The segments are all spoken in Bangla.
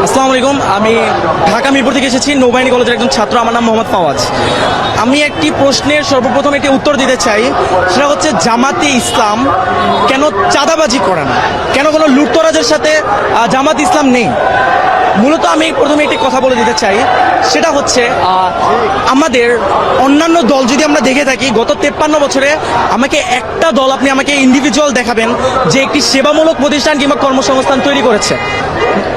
আসসালামু আলাইকুম। আমি ঢাকা মিরপুর থেকে এসেছি, নৌবাহিনী কলেজের একজন ছাত্র। আমার নাম মোহাম্মদ ফাওয়াজ। আমি একটি প্রশ্নের সর্বপ্রথম একটি উত্তর দিতে চাই, সেটা হচ্ছে জামাতে ইসলাম কেন চাঁদাবাজি করে না, কেন কোনো লুটতরাজের সাথে জামাত ইসলাম নেই। মূলত আমি প্রথমে একটি কথা বলে দিতে চাই, সেটা হচ্ছে আমাদের অন্যান্য দল যদি আমরা দেখে থাকি গত 53 বছরে আমাকে একটা দল আপনি আমাকে ইন্ডিভিজুয়াল দেখাবেন যে একটি সেবামূলক প্রতিষ্ঠান কিংবা কর্মসংস্থান তৈরি করেছে,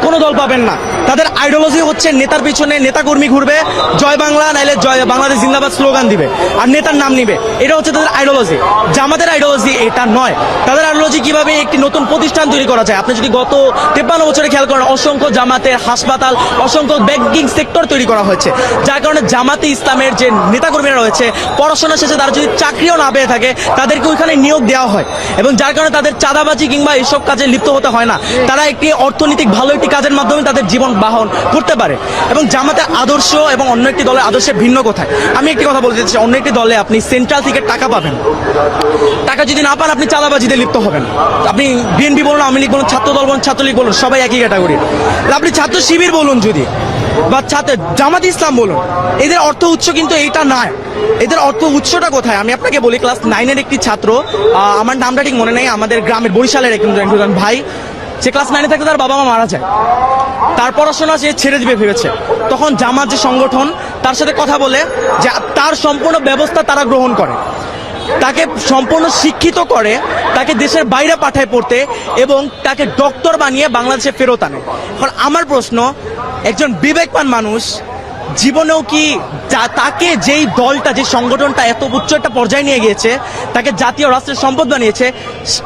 কোনো দল পাবেন না। তাদের আইডিওলজি হচ্ছে নেতার পিছনে নেতাকর্মী ঘুরবে, জয় বাংলা নাইলে জয় বাংলাদেশ জিন্দাবাদ স্লোগান দিবে আর নেতার নাম নিবে, এটা হচ্ছে তাদের আইডিওলজি। জামাতের আইডিওলজি এটা নয়। তাদের আইডিওলজি কিভাবে একটি নতুন প্রতিষ্ঠান তৈরি করা যায়। আপনি যদি গত 53 বছরে খেয়াল করেন, অসংখ্য জামাতের হাসপাতাল, অসংখ্য ব্যাংকিং সেক্টর তৈরি করা হয়েছে, যার কারণে জামাতে ইসলামের যে নেতাকর্মীরা রয়েছে পড়াশোনা শেষে তারা যদি চাকরিও না পেয়ে থাকে তাদেরকে ওইখানে নিয়োগ দেওয়া হয়, এবং যার কারণে তাদের চাঁদাবাজি কিংবা এইসব কাজে লিপ্ত হতে হয় না। তারা একটি অর্থনৈতিক ভালো একটি কাজের মাধ্যমে তাদের জীবন বাহন করতে পারে। এবং জামাতের আদর্শ এবং অন্য একটি দলের আদর্শে ভিন্ন কোথায়। আমি একটি কথা বলতে চাই, অন্য একটি দলে আপনি সেন্ট্রাল থেকে টাকা পাবেন, টাকা যদি না পান আপনি চাঁদাবাজিতে লিপ্ত হবেন। আপনি বিএনপি বলুন, আওয়ামী লীগ বলুন, ছাত্র দল বলুন, ছাত্রলীগ বলুন, সবাই একই ক্যাটাগরি। আপনি ছাত্র শিবির বলুন যদি, বা জামাত ইসলাম বলুন, এদের অর্থ উৎস কিন্তু এইটা নয়। এদের অর্থ উৎসটা কোথায় আমি আপনাকে বলি। ক্লাস 9-এর একটি ছাত্র, আমার নামটা ঠিক মনে নেই, আমাদের গ্রামের বরিশালের একজন ভাই, সে ক্লাস 9-এ থাকতে তার বাবা মা মারা যায়, তার পড়াশোনা সে ছেড়ে দিবে ভেবেছে। তখন জামাত যে সংগঠন তার সাথে কথা বলে যে তার সম্পূর্ণ ব্যবস্থা তারা গ্রহণ করে, তাকে সম্পূর্ণ শিক্ষিত করে, তাকে দেশের বাইরে পাঠায় পড়তে এবং তাকে ডক্টর বানিয়ে বাংলাদেশে ফেরত আনে। এখন আমার প্রশ্ন, একজন বিবেকবান মানুষ জীবনেও কি তাকে যেই দলটা, যে সংগঠনটা এত উচ্চ একটা পর্যায়ে নিয়ে গিয়েছে, তাকে জাতীয় রাষ্ট্রের সম্পদ বানিয়েছে,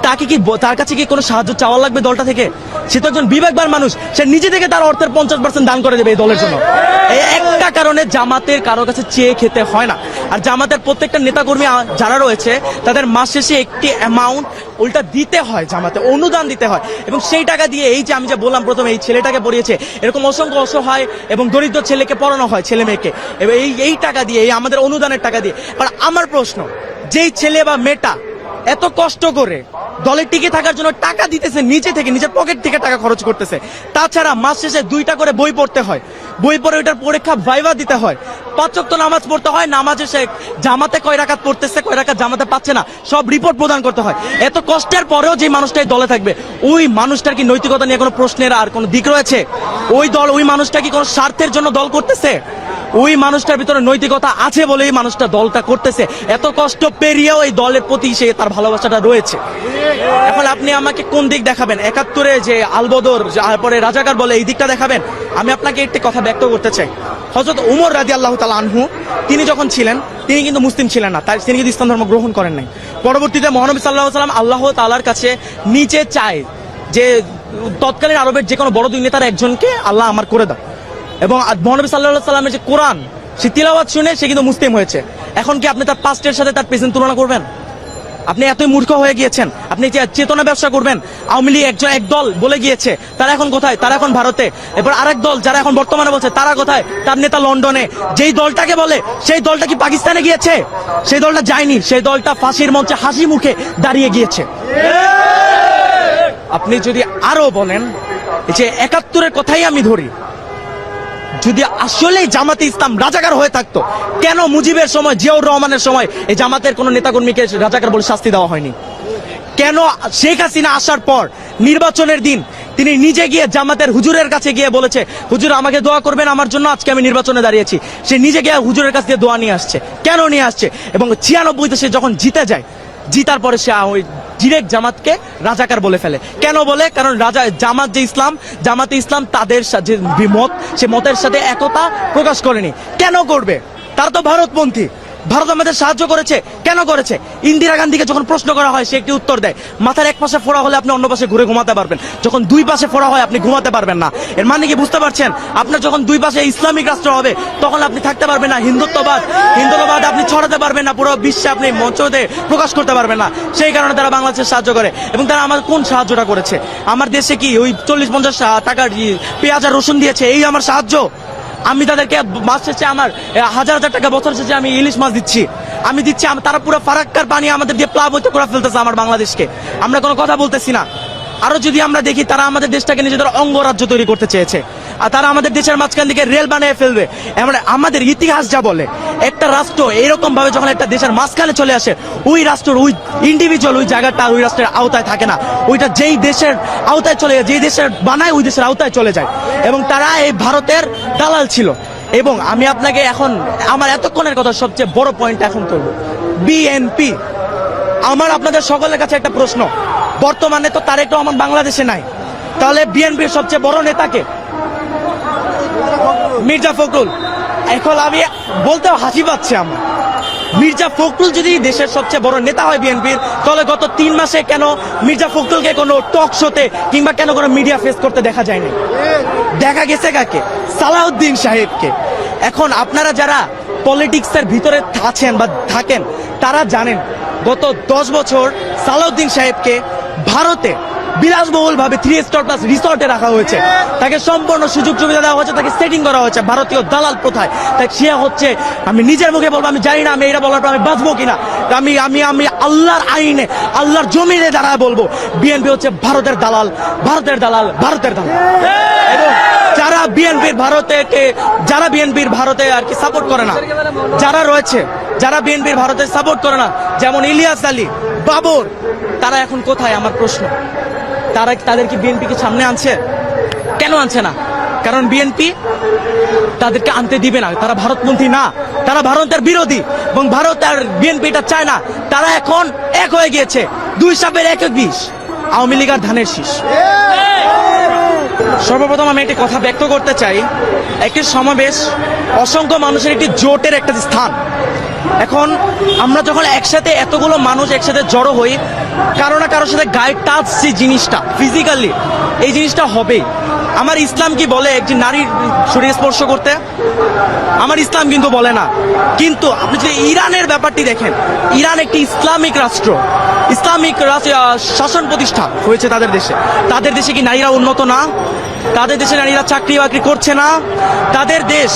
তাকে কি তার কাছে কি কোনো সাহায্য চাওয়া লাগবে দলটা থেকে? সে তো একজন বিবেকবান মানুষ, সে নিজে থেকে তার অর্থের 50% দান করে দেবে এই দলের জন্য। এই একটা কারণে জামাতের কারো কাছে চেয়ে খেতে হয় না। আর জামাতের প্রত্যেকটা নেতাকর্মী যারা রয়েছে তাদের মাস শেষে একটি অ্যামাউন্ট উল্টা দিতে হয়, জামাতে অনুদান দিতে হয়, এবং সেই টাকা দিয়ে এই যে আমি যে বললাম প্রথমে, এই ছেলেটাকে পড়িয়েছে, এরকম অসংখ্য অসহায় এবং দরিদ্র ছেলেকে পড়ানো হয়, ছেলে মেয়েকে, এবং এই টাকা দিয়ে, এই আমাদের অনুদানের টাকা দিয়ে। আর আমার প্রশ্ন, যেই ছেলে বা মেয়েটা এত কষ্ট করে দলে টিকে থাকার জন্য টাকা দিতেছে, নিজে থেকে নিজের পকেট থেকে টাকা খরচ করতেছে, তাছাড়া মাস শেষে 2টা করে বই পড়তে হয়, বই পড়ে ওইটার পরীক্ষা ভাইভা দিতে হয়, 5 ওয়াক্ত নামাজ পড়তে হয়, নামাজে সে জামাতে কয় রাকাত পড়তেছে, কয় রাকাত জামাতে পাচ্ছে না, সব রিপোর্ট প্রদান করতে হয়। এত কষ্টের পরেও যে মানুষটাই দলে থাকবে, ওই মানুষটার কি নৈতিকতা নিয়ে কোনো প্রশ্নের আর কোনো দিক রয়েছে? ওই মানুষটা কি কোনো স্বার্থের জন্য দল করতেছে? ওই মানুষটার ভিতরে নৈতিকতা আছে বলেই মানুষটা দলটা করতেছে। এত কষ্ট পেরিয়েও এই দলের প্রতি সে তার ভালোবাসাটা রয়েছে। এখন আপনি আমাকে কোন দিক দেখাবেন? 71-এ যে আলবদর, তারপরে রাজাকার বলে, এই দিকটা দেখাবেন? আমি আপনাকে একটি কথা ব্যক্ত করতে চাই। হযরত উমর রাদিয়াল্লাহু তাআলা আনহু, তিনি যখন ছিলেন, তিনি কিন্তু মুসলিম ছিলেন না, তিনি কিন্তু ইসলাম ধর্ম গ্রহণ করেন নাই। পরবর্তীতে মহানবী সাল্লাল্লাহু আলাইহি ওয়াসাল্লাম আল্লাহ তাআলার কাছে নিচে চায় যে তৎকালীন আরবের যে কোনো বড় দুই নেতার একজনকে আল্লাহ আমার করে দাও, এবং মহানবী সাল্লাল্লাহু আলাইহি ওয়াসাল্লামের যে কোরআন, সে তিলাওয়াত শুনে সে কিন্তু মুসলিম হয়েছে। এখন কি আপনি তার পাস্টের সাথে তার প্রেজেন্ট তুলনা করবেন? আপনি এতই মূর্খ হয়ে গিয়েছেন? আপনি চেতনা ব্যবসা করবেন? আওয়ামী লীগ এক দল বলে গিয়েছে, তারা এখন কোথায়? তারা এখন ভারতে। এবার আরেক দল যারা এখন বর্তমানে বলছে, তারা কোথায়? তার নেতা লন্ডনে। যেই দলটাকে বলে সেই দলটা কি পাকিস্তানে গিয়েছে? সেই দলটা যায়নি, সেই দলটা ফাঁসির মঞ্চে হাসি মুখে দাঁড়িয়ে গিয়েছে। আপনি যদি আরো বলেন, যে 71-এর কথাই আমি ধরি, যদি আসলেই জামাতে ইসলাম রাজাকার হয়ে থাকতো, কেন মুজিবের সময়, জিয়াউর রহমানের সময় এই জামাতের কোন নেতাকর্মীকে রাজাকার বলে শাস্তি দেওয়া হয়নি? কেন শেখ হাসিনা আসার পর নির্বাচনের দিন তিনি নিজে গিয়ে জামাতের হুজুরের কাছে গিয়ে বলেছে, হুজুর আমাকে দোয়া করবেন আমার জন্য, আজকে আমি নির্বাচনে দাঁড়িয়েছি। সে নিজে গিয়ে হুজুরের কাছ থেকে দোয়া নিয়ে আসছে। কেন নিয়ে আসছে? এবং 96-তে সে যখন জিতে যায়, জিতার পরে সে ওই ডিরেক্ট জামাতকে রাজাকার বলে ফেলে। কেন বলে? কারণ জামাত যে ইসলাম, জামাতে ইসলাম তাদের যে মত, সে মতের সাথে একতা প্রকাশ করেনি। কেন করবে? তারা তো ভারতপন্থী। ভারত আমাদের সাহায্য করেছে, কেন করেছে? ইন্দিরা গান্ধীকে যখন প্রশ্ন করা হয়, সে একটি উত্তর দেয়, মাথার এক পাশে ফোড়া হলে আপনি অন্য পাশে ঘুরে ঘুমাতে পারবেন, যখন 2 পাশে ফোড়া হয় আপনি ঘুমাতে পারবেন না। এর মানে কি বুঝতে পারছেন? আপনার যখন 2 পাশে ইসলামিক রাষ্ট্র হবে, তখন আপনি থাকতে পারবেন না। হিন্দুত্ববাদ আপনি ছড়াতে পারবেন না, পুরো বিশ্বে আপনি মঞ্চতে প্রকাশ করতে পারবেন না। সেই কারণে তারা বাংলাদেশের সাহায্য করে। এবং তারা আমার কোন সাহায্যটা করেছে? আমার দেশে কি ওই 40-50 টাকার পেঁয়াজ আর রসুন দিয়েছে, এই আমার সাহায্য? আমি তাদেরকে মাস শেষে আমার 1000 টাকা, বছর শেষে আমি ইলিশ মাছ দিচ্ছি, তারা পুরো ফারাক্কার পানি আমাদের দিয়ে প্লাবিত করে ফেলতেছে আমার বাংলাদেশকে। আমরা কোনো কথা বলতেছি না। আরো যদি আমরা দেখি, তারা আমাদের দেশটাকে নিজেদের অঙ্গরাজ্য তৈরি করতে চেয়েছে। আর তারা আমাদের দেশের মাঝখান থেকে রেল বানিয়ে ফেলবে। আমাদের ইতিহাস যা বলে, একটা রাষ্ট্র এরকম ভাবে যখন একটা দেশের মাঝখানে চলে আসে, ওই রাষ্ট্রের ওই ইন্ডিভিজুয়াল ওই জায়গাটা ওই রাষ্ট্রের আওতায় থাকে না, ওইটা যেই দেশের আওতায় চলে যায়, যেই দেশের বানায় ওই দেশের আওতায় চলে যায়। এবং তারা এই ভারতের দালাল ছিল। এবং আমি আপনাকে এখন আমার এতক্ষণের কথা সবচেয়ে বড় পয়েন্ট এখন করব, বিএনপি। আমার আপনাদের সকলের কাছে একটা প্রশ্ন, বর্তমানে তো তারেক রহমান বাংলাদেশে নাই, তাহলে বিএনপির সবচেয়ে বড় নেতাকে? মির্জা ফখরুল। এখন আমি বলতেও হাসি পাচ্ছে আমার, মির্জা ফখরুল যদি দেশের সবচেয়ে বড় নেতা হয় বিএনপির, তাহলে গত 3 মাসে কেন মির্জা ফখরুলকে কোনো টক শোতে কিংবা কেন কোনো মিডিয়া ফেস করতে দেখা যায়নি? দেখা গেছে কাকে? সালাউদ্দিন সাহেবকে। এখন আপনারা যারা পলিটিক্সের ভিতরে আছেন বা থাকেন, তারা জানেন গত 10 বছর সালাউদ্দিন সাহেবকে ভারতে বিলাসবহুল ভাবে 3 স্টার প্লাস রিসর্টে রাখা হয়েছে, তাকে সম্পূর্ণ সুযোগ সুবিধা দেওয়া হয়েছে, তাকে সেটিং করা হয়েছে ভারতীয় দালাল প্রথায়। তাই সে হচ্ছে, আমি নিজের মুখে বলবো, আমি জানি না আমি এটা বলার পর আমি বাঁচবো কিনা, আমি আমি আমি আল্লাহর আইনে আল্লাহর জমিনে দাঁড়ায় বলবো, বিএনপি হচ্ছে ভারতের দালাল, ভারতের দালাল, ভারতের দালাল। এবং যারা বিএনপির ভারতে আর কি সাপোর্ট করে না, যারা রয়েছে, যারা বিএনপির ভারতে সাপোর্ট করে না, যেমন ইলিয়াস আলী, বাবর, তারা এখন কোথায়? আমার প্রশ্ন, তাদের কি বিএনপি কি সামনে আনছে? কেন আনছে না? কারণ বিএনপি তাদেরকে আনতে দিবে না, তারা ভারতপন্থী না, তারা ভারতের বিরোধী। এবং ভারত আর বিএনপি এটা চায় না, তারা এখন এক হয়ে গিয়েছে, 2 সাপের 1 বিষ, আওয়ামী লীগ আর ধানের শীষ। সর্বপ্রথম আমি একটি কথা ব্যক্ত করতে চাই, একটি সমাবেশ অসংখ্য মানুষের একটি জোটের একটা স্থান। এখন আমরা যখন একসাথে এতগুলো মানুষ একসাথে জড়ো হই, কারো না কারোর সাথে গায়ে টাচ, যে জিনিসটা ফিজিক্যালি, এই জিনিসটা হবেই। আমার ইসলাম কি বলে একটি নারীর শরীর স্পর্শ করতে? আমার ইসলাম কিন্তু বলে না। কিন্তু আপনি যদি ইরানের ব্যাপারটি দেখেন, ইরান একটি ইসলামিক রাষ্ট্র, ইসলামিক শাসন প্রতিষ্ঠা হয়েছে তাদের দেশে। তাদের দেশে কি নারীরা উন্নত না? তাদের দেশে নারীরা চাকরি বাকরি করছে না? তাদের দেশ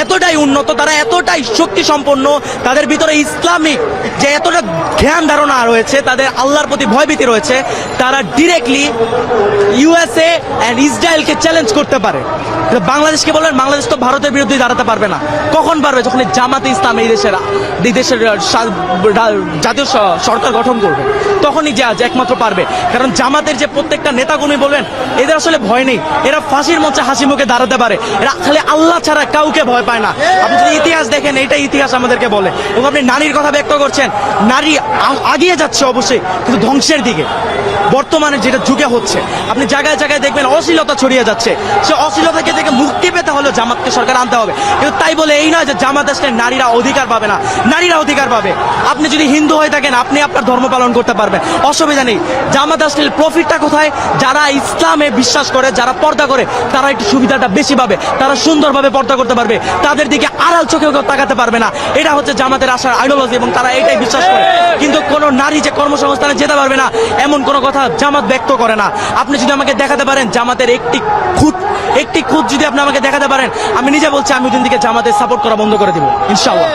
এতটাই উন্নত, তারা এতটাই শক্তি সম্পন্ন, তাদের ভিতরে ইসলামিক যে এতটা জ্ঞান ধারণা রয়েছে, তাদের আল্লাহর প্রতি ভয়ভীতি রয়েছে, তারা ডিরেক্টলি ইউএসএ অ্যান্ড ইসরায়েলকে চ্যালেঞ্জ করতে পারে। বাংলাদেশকে বলবেন, বাংলাদেশ তো ভারতের বিরুদ্ধে দাঁড়াতে পারবে না। কখন পারবে? যখন জামাতে ইসলাম এই দেশের জাতীয় সরকার গঠন করবে, তখনই যে একমাত্র পারবে। কারণ জামাতের যে প্রত্যেকটা নেতাগুলি বলবেন, এদের আসলে ভয় নেই, এরা ফাঁসির মঞ্চে হাসি মুখে দাঁড়াতে পারে, এরা খালি আল্লাহ ছাড়া কাউকে ভয় পায় না। আপনি যদি ইতিহাস দেখেন, এইটা ইতিহাস আমাদেরকে বলে। এবং আপনি নারীর কথা ব্যক্ত করছেন, নারী আগিয়ে যাচ্ছে অবশ্যই, কিন্তু ধ্বংসের দিকে। বর্তমানে যেটা যুগে হচ্ছে, আপনি জায়গায় জায়গায় দেখবেন অশ্লীলতা ছড়িয়ে যাচ্ছে। সে অশ্লীলতা থেকে মুক্তি পেতে হলে জামাতকে সরকার আনতে হবে। কিন্তু তাই বলে এই নয় যে জামাত আসলে নারীরা অধিকার পাবে না, নারীরা অধিকার পাবে। আপনি যদি হিন্দু হয়ে থাকেন, আপনি আপনার ধর্ম পালন করতে পারবেন, অসুবিধা নেই। জামাত আসলে প্রফিটটা কোথায়? যারা ইসলামে বিশ্বাস করে, যারা পর্দা করে, তারা একটু সুবিধাটা বেশি পাবে, তারা সুন্দরভাবে পর্দা করতে পারবে, তাদের দিকে আড়াল চোখেও কেউ তাকাতে পারবে না। এটা হচ্ছে জামাতের আশার আইডিওলজি, এবং তারা এটাই বিশ্বাস করে। কিন্তু কোনো নারী যে কর্মসংস্থানে যেতে পারবে না, এমন কোনো কথা জামাত ব্যক্ত করে না। আপনি যদি আমাকে দেখাতে পারেন জামাতের একটি খুঁত যদি আপনি আমাকে দেখাতে পারেন, আমি নিজে বলছি আমি ওই দিন থেকে জামাতের সাপোর্ট করা বন্ধ করে দিব, ইনশাআল্লাহ।